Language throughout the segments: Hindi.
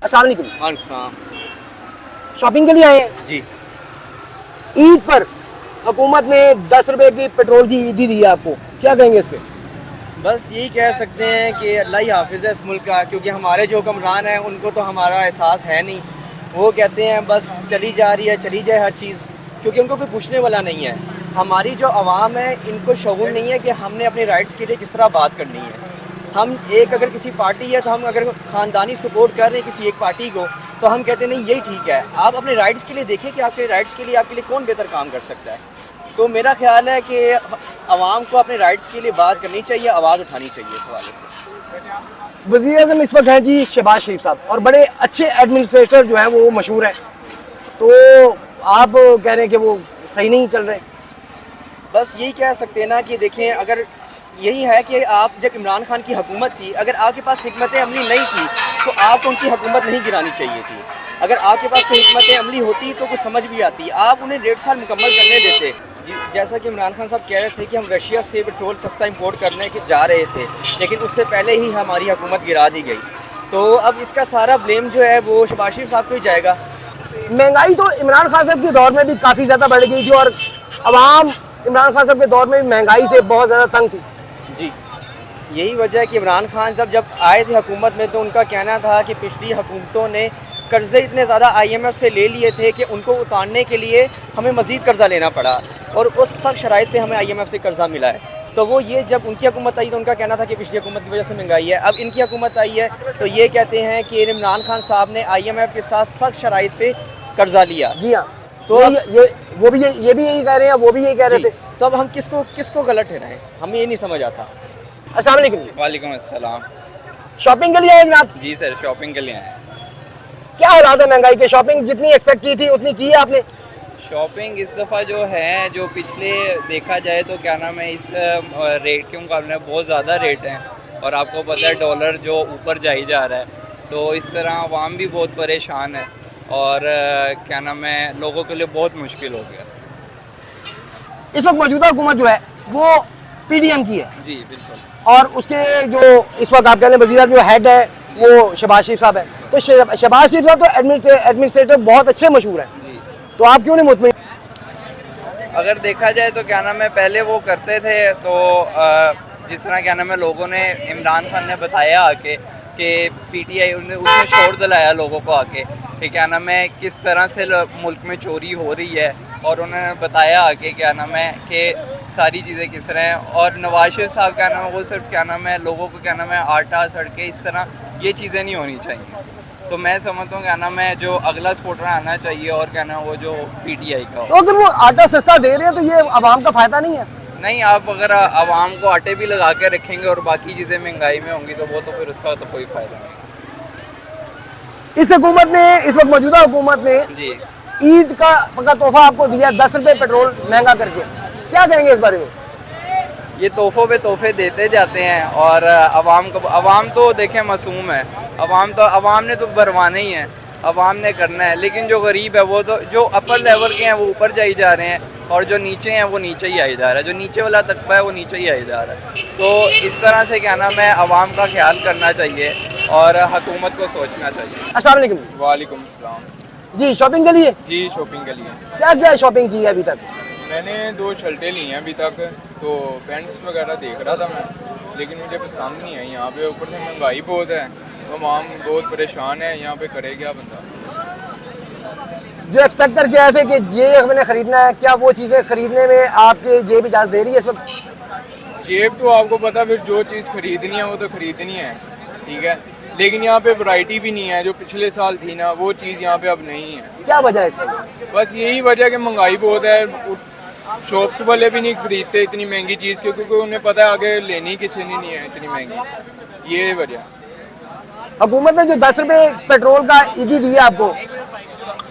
अस्सलाम वालेकुम। हाँ शॉपिंग के लिए आए हैं जी। ईद पर हुकूमत ने 10 रुपए की पेट्रोल की ईदी दी है आपको, क्या कहेंगे इस पे? बस यही कह सकते हैं कि अल्लाह ही हाफिज़ है इस मुल्क का, क्योंकि हमारे जो हुक्मरान हैं उनको तो हमारा एहसास है नहीं। वो कहते हैं बस चली जा रही है, चली जाए हर चीज़, क्योंकि उनको कोई पूछने वाला नहीं है। हमारी जो आवाम है इनको शऊर नहीं है कि हमने अपने राइट्स के लिए किस तरह बात करनी है। हम एक अगर किसी पार्टी है तो हम अगर ख़ानदानी सपोर्ट कर रहे हैं किसी एक पार्टी को, तो हम कहते हैं नहीं यही ठीक है। आप अपने राइट्स के लिए देखिए कि आपके राइट्स के लिए आपके लिए कौन बेहतर काम कर सकता है। तो मेरा ख्याल है कि आवाम को अपने राइट्स के लिए बात करनी चाहिए, आवाज़ उठानी चाहिए इस हवाले से। वज़ीर-ए-आज़म इस वक्त हैं जी शहबाज शरीफ साहब, और बड़े अच्छे एडमिनिस्ट्रेटर जो हैं वो मशहूर हैं, तो आप कह रहे हैं कि वो सही नहीं चल रहे? बस यही कह सकते हैं ना कि देखें, अगर यही है कि आप जब इमरान खान की हुकूमत थी, अगर आपके पास हिकमत अमली नहीं थी तो आपको उनकी हुकूमत नहीं गिरानी चाहिए थी। अगर आपके पास कोई हिकमत अमली होती तो कुछ समझ भी आती, आप उन्हें 1.5 साल मुकम्मल करने देते। जी, जैसा कि इमरान खान साहब कह रहे थे कि हम रशिया से पेट्रोल सस्ता इंपोर्ट करने के जा रहे थे, लेकिन उससे पहले ही हमारी हुकूमत गिरा दी गई। तो अब इसका सारा ब्लेम जो है वो शहबाज शरीफ साहब को ही जाएगा। महंगाई तो इमरान खान साहब के दौर में भी काफ़ी ज़्यादा बढ़ गई थी, और आवाम इमरान खान साहब के दौर में भी महंगाई से बहुत ज़्यादा तंग थी। जी, यही वजह है कि इमरान खान साहब जब आए थे हुकूमत में तो उनका कहना था कि पिछली हुकूमतों ने कर्ज़े इतने ज़्यादा IMF से ले लिए थे कि उनको उतारने के लिए हमें मज़ीद कर्ज़ा लेना पड़ा, और उस सख्त शराइत पे हमें IMF से कर्ज़ा मिला है। तो वो ये जब उनकी हुकूमत आई तो उनका कहना था कि पिछली हुकूमत की वजह से महंगाई है। अब इनकी हुकूमत आई है तो ये कहते हैं कि इमरान खान साहब ने IMF के साथ सख्त शराइत पे कर्ज़ा लिया। जी हाँ, तो ये वो भी ये भी यही कह रहे हैं, वो भी यही कह रहे जी, थे। तो अब हम किसको गलत ठहराएं, हमें ये नहीं समझ आता। अस्सलाम वालेकुम। वालेकुम अस्सलाम। शॉपिंग के लिए आए जनाब? जी सर, शॉपिंग के लिए आए हैं। क्या हालात है महंगाई के? शॉपिंग जितनी एक्सपेक्ट की थी उतनी की है आपने? शॉपिंग इस दफ़ा जो है, जो पिछले देखा जाए तो क्या नाम है, इस रेट के मुकाबले बहुत ज़्यादा रेट हैं, और आपको पता है डॉलर जो ऊपर जा ही जा रहा है, तो इस तरह आवाम भी बहुत परेशान है, और क्या नाम है, लोगों के लिए बहुत मुश्किल हो गया। इस वक्त मौजूदा हुकूमत जो है वो PDM की है, जी बिल्कुल। और उसके जो इस वक्त आप कह रहे हैं वज़ीर जो हेड है वो शहबाज शरीफ साहब है, तो शहबाज शरीफ साहब तो एडमिनिस्ट्रेटर बहुत अच्छे मशहूर हैं, जी, तो आप क्यों नहीं मुतमिन? अगर देखा जाए तो क्या नाम है, पहले वो करते थे तो जिस तरह क्या नाम है, लोगों ने इमरान खान ने बताया आके कि PTI उसने शोर दिलाया लोगों को आके कि क्या नाम है, किस तरह से मुल्क में चोरी हो रही है, और उन्होंने बताया आके क्या नाम है कि सारी चीज़ें किस तरह हैं। और नवाज शरीफ साहब क्या नाम है, वो सिर्फ क्या नाम है, लोगों को क्या नाम है, आटा सड़कें इस तरह ये चीज़ें नहीं होनी चाहिए। तो मैं समझता हूँ क्या नाम है, जो अगला सपोर्टर आना चाहिए, और क्या नाम है, वो जो PTI का हो। तो अगर वो आटा सस्ता दे रहे हैं तो ये आवाम का फ़ायदा नहीं है? नहीं, आप अगर आवाम को आटे भी लगा के रखेंगे और बाकी चीज़ें महंगाई में होंगी तो वो तो फिर उसका तो कोई फ़ायदा नहीं। इस हुकूमत ने, इस वक्त मौजूदा हुकूमत ने जी, ईद का तोहफा आपको दिया 10 रुपए पेट्रोल महंगा करके, क्या कहेंगे इस बारे में? ये तोहफ़ों पे तोहफे देते जाते हैं, और आवाम तो देखें मासूम है। आवाम ने तो भरवाना ही है, आवाम ने करना है, लेकिन जो गरीब है वो तो, जो अपर लेवल के हैं वो ऊपर जाई जा रहे हैं, और जो नीचे हैं वो नीचे ही आई जा रहा है, जो नीचे वाला तबका है वो नीचे ही आई जा रहा है। तो इस तरह से क्या नाम है, आवाम का ख्याल करना चाहिए और हुकूमत को सोचना चाहिए। अस्सलाम वालेकुम। वालेकुम अस्सलाम। जी, शॉपिंग के लिए? जी, शॉपिंग के लिए क्या क्या शॉपिंग की है अभी तक? मैंने 2 शर्टें ली हैं अभी तक, तो पैंट्स वगैरह देख रहा था मैं, लेकिन मुझे पसंद नहीं आई। यहाँ पे ऊपर से महंगाई बहुत है, आवाम बहुत परेशान है, यहाँ पे करे क्या बंदा। जो एक्सपेक्ट करके आए थे कि ये हमने खरीदना है, क्या वो चीज़ें खरीदने में आपके जेब इजाज़त दे रही है इस वक्त? जेब तो आपको पता, फिर जो चीज़ खरीदनी है वो तो खरीदनी है, ठीक है, लेकिन यहाँ पे वैरायटी भी नहीं है। जो पिछले साल थी ना वो चीज़ यहाँ पे अब नहीं है। क्या वजह है इसकी? बस यही वजह कि महंगाई बहुत है, शॉप्स वाले भी नहीं खरीदते इतनी महंगी चीज़, क्योंकि उन्हें पता है आगे लेनी किसी ने नहीं है इतनी महंगी, ये वजह। हुकूमत ने जो 10 रुपए पेट्रोल का ईदी दिया आपको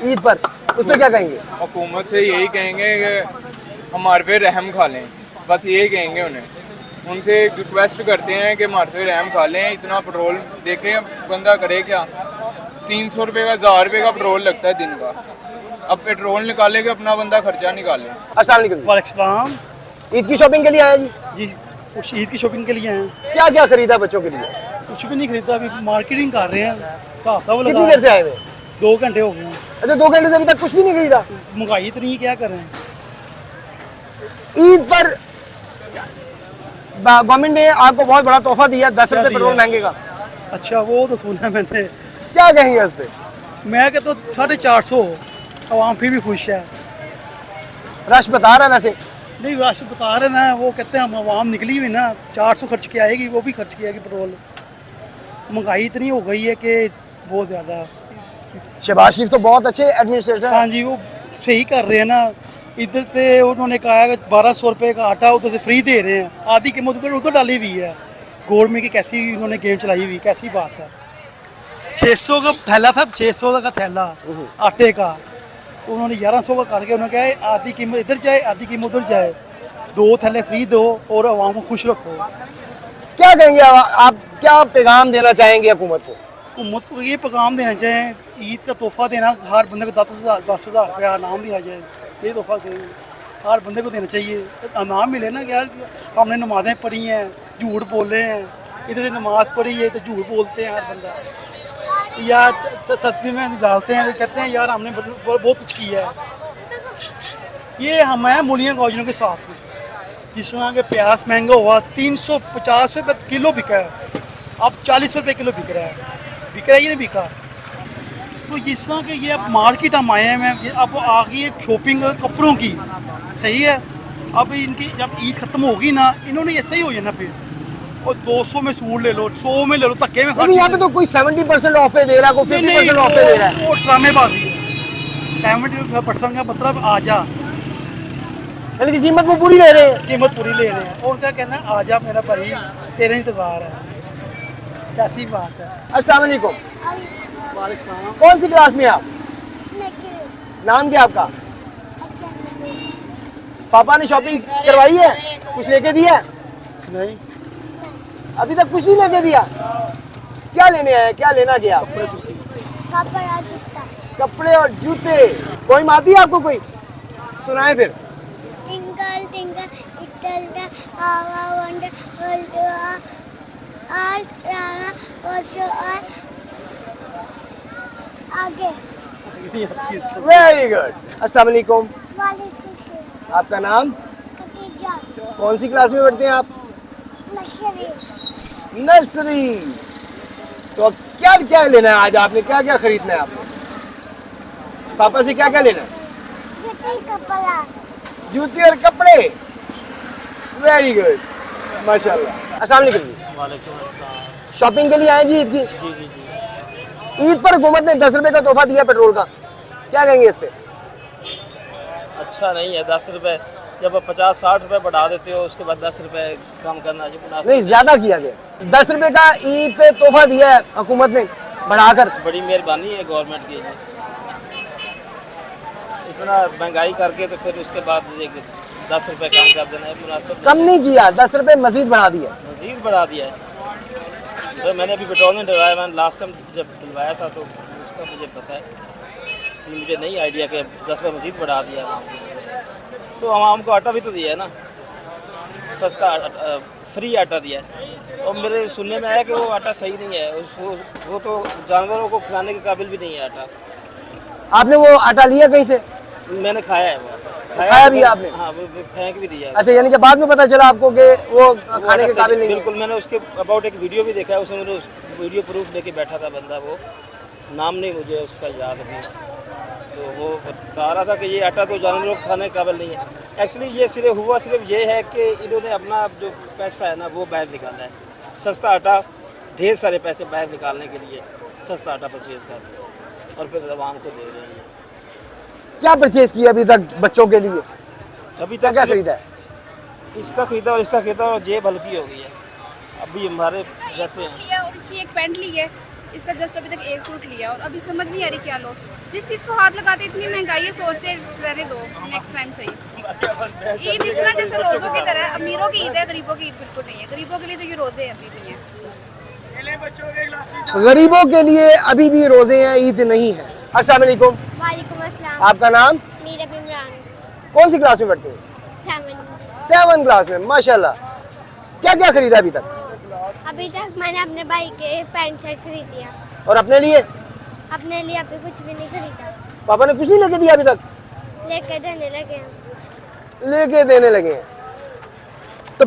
ईद पर, उस पर क्या कहेंगे? हुकूमत से यही कहेंगे कि हमारे पे रहम खा लें, बस यही कहेंगे उन्हें। उनसे रिक्वेस्ट करते हैं कि हमारे पे रहम खा लें। इतना पेट्रोल देखें बंदा करे क्या, 300 रुपये का 1000 रुपये का पेट्रोल लगता है दिन का। अब पेट्रोल निकाले कि अपना बंदा खर्चा निकाले। अस्सलाम वालेकुम। वालेकुम सलाम। ईद की शॉपिंग के लिए आए जी? जी, कुछ ईद की शॉपिंग के लिए हैं। क्या क्या खरीदा बच्चों के लिए? कुछ भी नहीं खरीदा, अभी मार्केटिंग कर रहे हैं, हिसाब किताब कितनी लगा देर से आए हुए? 2 घंटे हो गए हैं। अच्छा 2 घंटे से अभी तक कुछ भी नहीं खरीदा? महंगाई इतनी है, क्या कर रहे हैं। ईद पर गवर्नमेंट ने आपको बहुत बड़ा तोहफा दिया, 10 क्या रुपए दिया? पेट्रोल महंगे का। अच्छा वो तो सुना मैंने, क्या कहेंगे उस पर? मैं कहता तो 450 आवाम फिर भी खुश है। रश बता रहा है वैसे। नहीं राशन बता रहे ना, वो कहते हैं हम आवाम निकली हुई ना, 400 खर्च के आएगी, वो भी खर्च किया पेट्रोल। महंगाई इतनी हो गई है कि बहुत ज़्यादा। शहबाज शरीफ तो बहुत अच्छे एडमिनिस्ट्रेटर हैं। हाँ जी, वो सही कर रहे हैं ना। इधर से उन्होंने कहा है कि 1200 रुपये का आटा उधर से फ्री दे रहे हैं, आधी कीमत उधर डाली हुई है। गवर्नमेंट की कैसी उन्होंने गेम चलाई हुई, कैसी बात है। 600 का थैला था, 600 का थैला आटे का, तो उन्होंने 1100 का करके उन्होंने कहा आधी कीमत इधर जाए, आधी कीमत उधर जाए, 2 थैले फ्री दो और आवाम को खुश रखो। क्या कहेंगे आप क्या पैगाम देना चाहेंगे हुकूमत को? हुकूमत को ये पैगाम देना चाहिए, ईद का तोहफा देना, हर बंदे को 10,000 रुपया इनाम देना चाहिए। ये तोहफा देंगे हर बंदे को देना चाहिए, इनाम मिले ना। यार हमने नमाज़ें पढ़ी हैं, झूठ बोले हैं, इधर से नमाज पढ़ी है तो झूठ बोलते हैं हर बंदा। यार सत्य में डालते हैं तो कहते हैं यार हमने बहुत कुछ किया है। ये हम हैं मुनिया गौजनों के साथ, जिस तरह के प्याज महंगा हुआ, 350 रुपये किलो बिका है, अब 40 रुपये किलो बिक रहा है ये नहीं बिका। तो जिस तरह के ये अब मार्केट हम आए हैं, अब आ गई है शॉपिंग कपड़ों की, सही है। अब इनकी जब ईद ख़त्म होगी ना, इन्होंने ऐसे ही हो जाना फिर, और 200 में सूट ले लो, 100 में ले लो, धक्के में लेकिन यहाँ पे तो कोई 70% ऑफ पे दे रहा है, कोई 50% ऑफ पे दे रहा है। वो ड्रामेबाजी है। 70% का मतलब आ जा, यानी कि कीमत वो पूरी ले रहे हैं। कीमत पूरी ले रहे हैं, और क्या कहना है आ जा मेरा भाई, तेरे इंतज़ार है। कैसी बात है। अस्सलाम वालेकुम। वालेकुम सलाम। कौन सी क्लास में आप? नाम क्या आपका? पापा ने शॉपिंग करवाई है, कुछ लेके दिया? नहीं, अभी तक कुछ नहीं लेके दिया। क्या लेने आए, क्या लेना गया? कपड़े और जूते। कोई आती है आपको? कोई सुनाए फिर। Twinkle, twinkle, little star, how I wonder what you are. All around, what you are. आगे। Very good. अस्सलाम वालेकुम। वालेकुम सलाम। आपका नाम? खदीजा। कौन सी क्लास में पढ़ते हैं आप? नर्सरी। नर्सरी। तो अब क्या क्या लेना है आज आपने, क्या क्या खरीदना है आपको? पापा से क्या क्या लेना है? जूते कपड़ा। जूते और कपड़े। वेरी गुड, माशाल्लाह। अस्सलाम वालेकुम। वालेकुम अस्सलाम। शॉपिंग के लिए आए जी ईद की? जी जी जी। ईद पर हुकूमत ने 10 रुपए का तोहफा दिया पेट्रोल का, क्या कहेंगे इस पे? अच्छा नहीं है 10 रुपये, जब आप 50-60 रुपये बढ़ा देते हो उसके बाद 10 रुपये कम करना जो मुनासिब नहीं, ज्यादा किया गया। 10 रुपए का ईद पे तोहफा दिया है हुकूमत ने बढ़ाकर। बड़ी मेहरबानी है गवर्नमेंट की जी। इतना महंगाई करके तो फिर उसके बाद 10 रुपये कम कर देना है मुनासिब। कम नहीं किया, 10 रुपए मजीद बढ़ा दिया। मज़ीद बढ़ा दिया है। तो मैंने अभी पेट्रोल नहीं डलवाया, मैंने लास्ट टाइम जब डलवाया था तो उसका मुझे पता है, मुझे नहीं आइडिया कि 10 रुपये मज़ीद बढ़ा दिया है। तो आवाम को आटा भी तो दिया है ना, सस्ता फ्री आटा दिया है। और मेरे सुनने में आया कि वो आटा सही नहीं है, वो तो जानवरों को खिलाने के काबिल भी नहीं है आटा। आपने वो आटा लिया कहीं से? मैंने खाया है वो, खाया भी आपने? हाँ, वो फेंक भी दिया है। अच्छा, यानी कि बाद में पता चला आपको कि वो खाने के काबिल नहीं है। बिल्कुल, मैंने उसके अबाउट एक वीडियो भी देखा है, उसमें मुझे वीडियो प्रूफ लेके बैठा था बंदा, वो नाम नहीं मुझे उसका याद अभी, तो वो बता रहा था कि ये आटा तो जानवरों को खाने के काबिल नहीं है। एक्चुअली ये सिर्फ ये है कि इन्होंने अपना जो पैसा है ना वो बाहर निकाला है। सस्ता आटा, ढेर सारे पैसे बाहर निकालने के लिए सस्ता आटा परचेज़ कर दिया और फिर आवाम को दे रहे हैं। क्या परचेज किया अभी तक बच्चों के लिए? अभी तक क्या खरीदा है? इसका खरीदा और इसका खरीदा और जेब हल्की हो गई है। अभी हमारे जैसे हैं, लिया और इसकी एक पैंट ली है, इसका जस्ट अभी तक एक सूट लिया और अभी समझ नहीं आ रही क्या लो। जिस चीज़ को हाथ लगाते इतनी महंगाई है, सोचते रहने दो नेक्स्ट टाइम सही। ईद इस तरह जैसे रोज़ों की तरह, अमीरों की ईद है, गरीबों की ईद बिल्कुल नहीं है। गरीबों के लिए तो ये रोज़े हैं, अभी भी हैं। गरीबों के लिए अभी भी रोजे हैं, ईद नहीं है। अस्सलाम वालेकुम। वालेकुम अस्सलाम। आपका नाम? मीरा इमरान। कौन सी क्लास में पढ़ते हैं? 7। 7 क्लास में, माशाल्लाह। क्या क्या खरीदा अभी तक? अभी तक मैंने अपने भाई के पैंट शर्ट खरीदी है। और अपने लिए? अपने लिए अभी कुछ भी नहीं खरीदा। पापा ने कुछ नहीं लेके दिया अभी तक? लेके देने लगे हैं। लेके देने लगे हैं। तो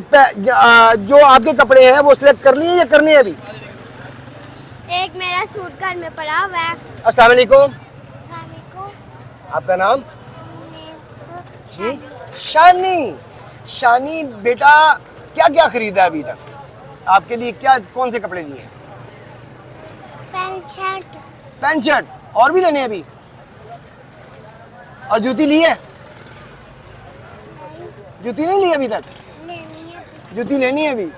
जो आपके कपड़े हैं वो सिलेक्ट करनी है या करनी है अभी? एक मेरा सूट घर में पड़ा हुआ है। अस्सलाम वालेकुम। को आपका नाम? शादी। शानी। शानी बेटा क्या क्या खरीदा अभी तक? आपके लिए क्या कौन से कपड़े लिए? Pant shirt. पैंट शर्ट और भी लेने हैं अभी? और जूती ली है? जूती नहीं ली अभी तक? लेनी है। जूती लेनी है अभी।